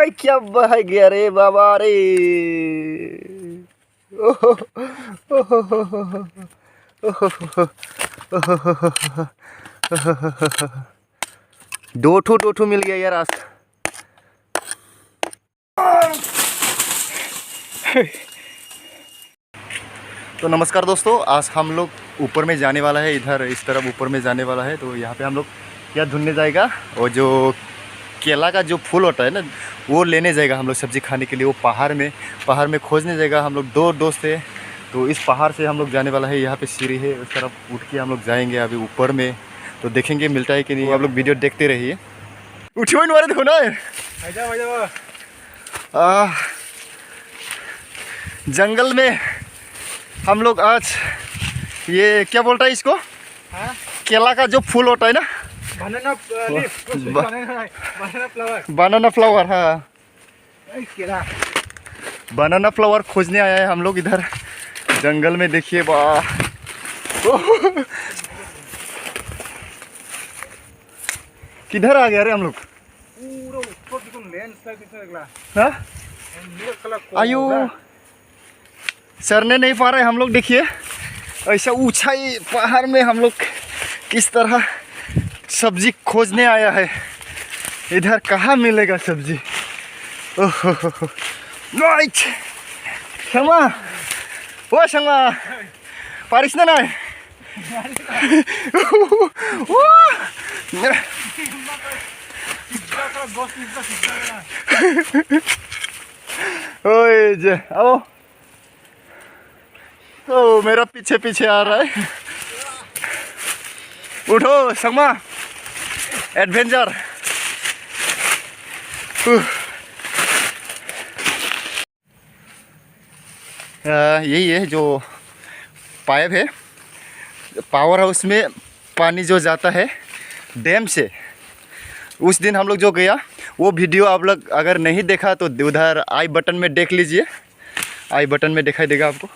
ओए क्या बह गया रे बाबा रे। ओहो ओहो दो ठो मिल गया यार आज। तो नमस्कार दोस्तों, आज हम लोग ऊपर में जाने वाला है, इधर इस तरफ ऊपर में जाने वाला है। तो यहाँ पे हम लोग क्या ढूंढने जाएगा, और जो केला का जो फूल होता है ना, वो लेने जाएगा हम लोग सब्जी खाने के लिए। वो पहाड़ में खोजने जाएगा। हम लोग दो दोस्त है, तो इस पहाड़ से हम लोग जाने वाला है। यहाँ पे सीढ़ी है, उस तरफ उठ के हम लोग जाएंगे अभी ऊपर में। तो देखेंगे मिलता है कि नहीं। आप लोग वीडियो देखते रहिए। उठियो इन देखो ना, जंगल में हम लोग आज ये क्या बोलता है इसको, केला का जो फूल होता है ना, बनाना फ्लावर। हाँ, बनाना फ्लावर खोजने आया है हम लोग इधर जंगल में। देखिए वाह, किधर आ गया रे हम लोग। आयु सरने नहीं पा रहे हम लोग। देखिए ऐसा ऊंचाई पहाड़ में हम लोग किस तरह सब्जी खोजने आया है। इधर कहाँ मिलेगा सब्जी। ओहो क्षमा, वो क्षमा पारिश ना है। ओए जे आओ। ओ मेरा पीछे पीछे आ रहा है। उठो संगमा, एडवेंचर। यही है जो पाइप है, पावर हाउस में पानी जो जाता है डैम से। उस दिन हम लोग जो गया, वो वीडियो आप लोग अगर नहीं देखा तो उधर आई बटन में देख लीजिए। आई बटन में दिखाई देगा आपको।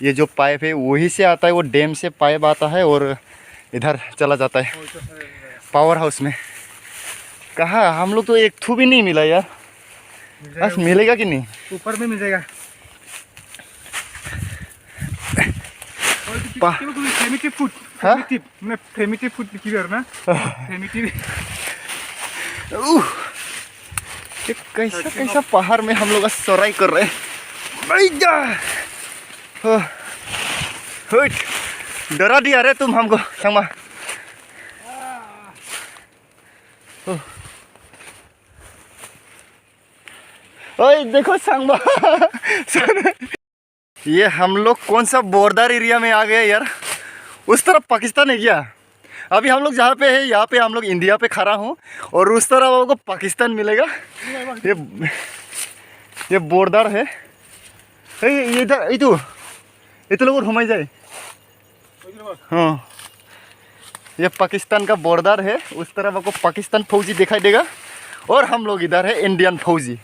ये जो पाइप है वही से आता है, वो डैम से पाइप आता है और इधर चला जाता है पावर हाउस में। कहाँ हम लोग तो एक थू भी नहीं मिला यार। बस मिलेगा कि नहीं, ऊपर में मिल जाएगा। कैसा कैसा पहाड़ में हम लोग सराई कर रहे हैं। डरा दिया रे तुम हमको संगमा। ओए देखो संगमा, ये हम लोग कौन सा बॉर्डर एरिया में आ गए यार। उस तरफ पाकिस्तान है क्या। अभी हम लोग जहाँ पे है, यहाँ पे हम लोग इंडिया पे खड़ा हूँ, और उस तरफ आपको पाकिस्तान मिलेगा। ये बॉर्डर है। ये इधर ये तो लोग घुमाई जाए। हाँ, ये पाकिस्तान का बॉर्डर है। उस तरफ आपको पाकिस्तान फौजी दिखाई देगा, और हम लोग इधर है इंडियन फौजी।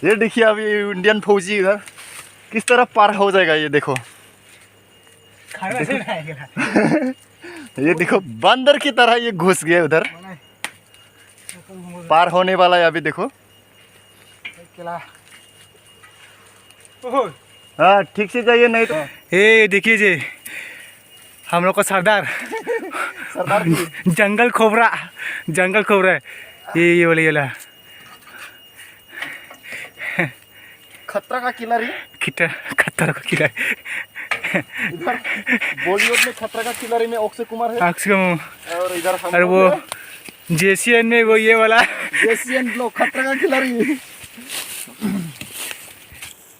ये देखिए अभी इंडियन फौजी इधर किस तरह पार हो जाएगा। ये देखो, ये देखो बंदर की तरह ये घुस गया उधर, पार होने वाला है अभी। देखो हाँ, ठीक से जाइए नहीं तो। ये देखिए जी, हम लोग का सरदार जंगल खोबरा ये वाला खतरा का खिलाड़ी। खतरा का खिलाड़ी। इधर बॉलीवुड में खतरा का खिलाड़ी में अक्षय कुमार है। और इधर और वो जेसीएन में वो ये वाला जेसीएन ब्लॉक खतरा का खिलाड़ी।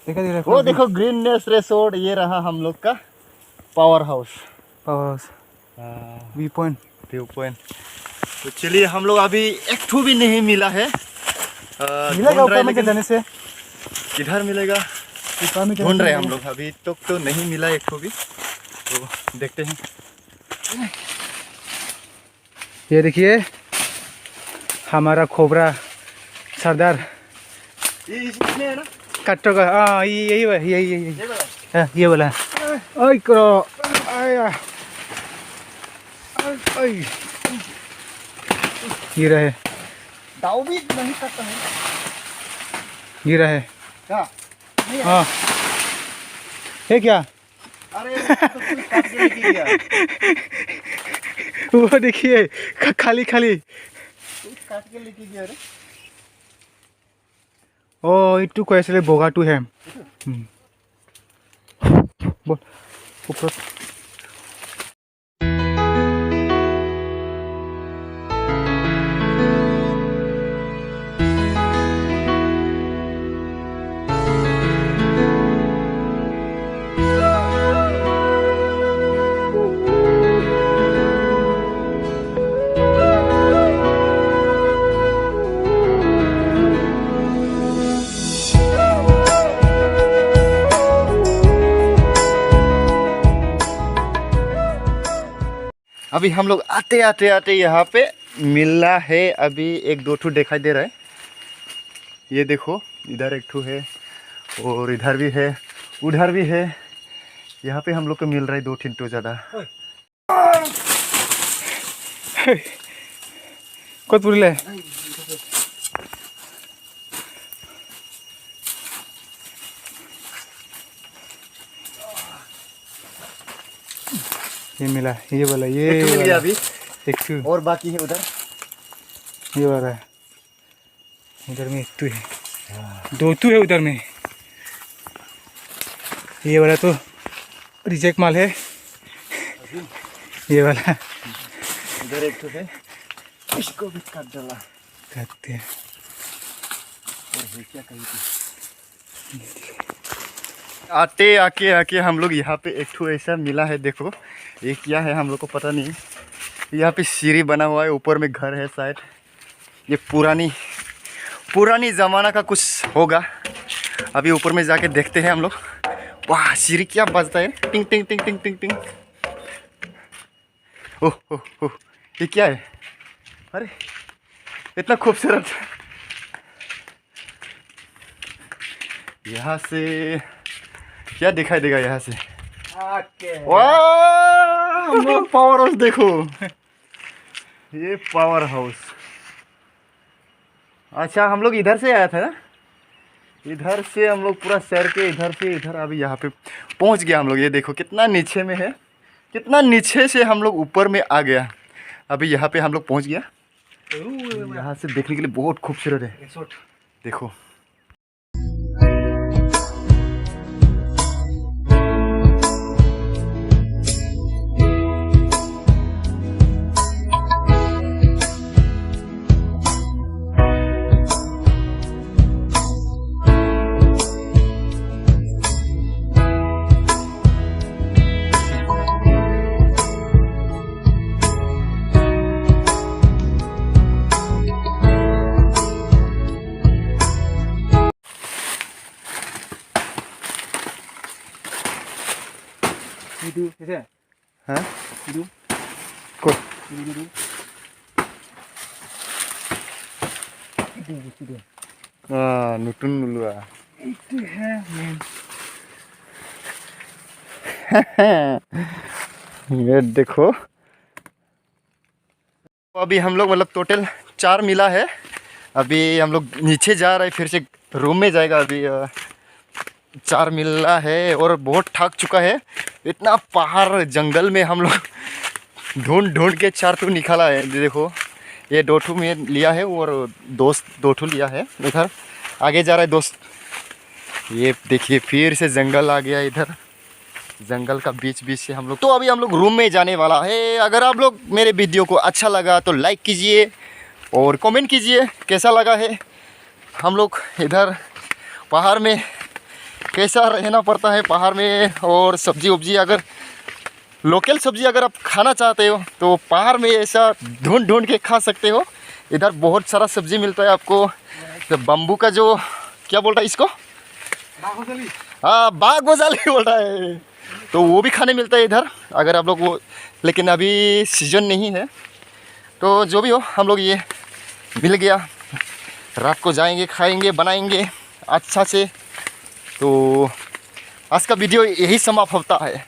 वो देखो ग्रीननेस रिसोर्ट, ये रहा हम लोग का पावर हाउस। View point. तो चलिए हम लोग अभी एक ठू भी नहीं मिला है। मिलेगा ऊपर में जाने से। किधर मिलेगा ढूंढ रहे हैं हम लोग। अभी तक तो नहीं मिला एक ठू भी, तो देखते हैं। ये देखिए हमारा खोबरा सरदार। ये इसमें है ना कट्टो का। हाँ यही ये वाला। ओए करो आया। ये रहे दाव भी नहीं करता है गिरा है क्या? नहीं है? हाँ है क्या? अरे तो कुछ काट के लेके गया, वो देखिए खाली खाली। कुछ काट के लेके गया रे। ओ इटू को ऐसे बोगाटू है। बोल ऊपर। अभी हम लोग आते आते आते यहाँ पे मिला है। अभी एक दो ठू दिखाई दे रहा है, ये देखो इधर एक ठू है और इधर भी है, उधर भी है। यहाँ पे हम लोग को मिल रहा है 2-3 ठू ज़्यादा। कत पुरले ये मिला, ये वाला, ये एक ठू मिल गया वाला। अभी, एक ठू और बाकी है उधर। ये वाला है, उधर में एक ठू है, दो ठू है उधर में। ये वाला तो रिजेक्ट माल है, ये वाला इधर एक ठू है, इसको भी काट डाला। कहते हैं और है क्या कहीं आते आके आके हम लोग यहाँ पे एक ठू ऐसा मिला है। देखो ये क्या है हम लोग को पता नहीं। यहाँ पे सीढ़ी बना हुआ है, ऊपर में घर है शायद। ये पुरानी ज़माना का कुछ होगा। अभी ऊपर में जाके देखते हैं हम लोग। वाह सीढ़ी क्या बजता है, टिंग टिंग टिंग टिंग टिंग टिंग। ओह ओह ओह ये क्या है? अरे इतना खूबसूरत। यहाँ से क्या दिखाई देगा यहाँ से? वाह पावर हाउस देखो, ये पावर हाउस। अच्छा हम लोग इधर से आया था ना, इधर से हम लोग पूरा शहर के इधर से इधर अभी यहाँ पे पहुँच गया हम लोग। ये देखो कितना नीचे में है, कितना नीचे से हम लोग ऊपर में आ गया। अभी यहाँ पे हम लोग पहुँच गया। यहाँ से देखने के लिए बहुत खूबसूरत है, देखो। हाँ को नतुन नुलुआ ये देखो। अभी हम लोग मतलब टोटल 4 मिला है। अभी हम लोग नीचे जा रहे हैं, फिर से रूम में जाएगा। अभी 4 मिला है और बहुत थक चुका है। इतना पहाड़ जंगल में हम लोग ढूंढ ढूंढ के 4 ठू निकाला है। देखो ये 2 ठू में लिया है और दोस्त 2 ठू लिया है। इधर आगे जा रहा है दोस्त। ये देखिए फिर से जंगल आ गया इधर, जंगल का बीच बीच से हम लोग। तो अभी हम लोग रूम में जाने वाला है। अगर आप लोग मेरे वीडियो को अच्छा लगा तो लाइक कीजिए और कमेंट कीजिए कैसा लगा है। हम लोग इधर पहाड़ में कैसा रहना पड़ता है पहाड़ में, और सब्जी उब्जी अगर लोकल सब्जी अगर आप खाना चाहते हो तो पहाड़ में ऐसा ढूंढ ढूंढ के खा सकते हो। इधर बहुत सारा सब्जी मिलता है आपको। तो बम्बू का जो क्या बोलता है इसको, हाँ बागोजाली बोल रहा है, तो वो भी खाने मिलता है इधर अगर आप लोग वो। लेकिन अभी सीजन नहीं है, तो जो भी हो हम लोग ये मिल गया। रात को जाएंगे, खाएंगे, बनाएंगे अच्छा से। तो आज का वीडियो यही समाप्त होता है।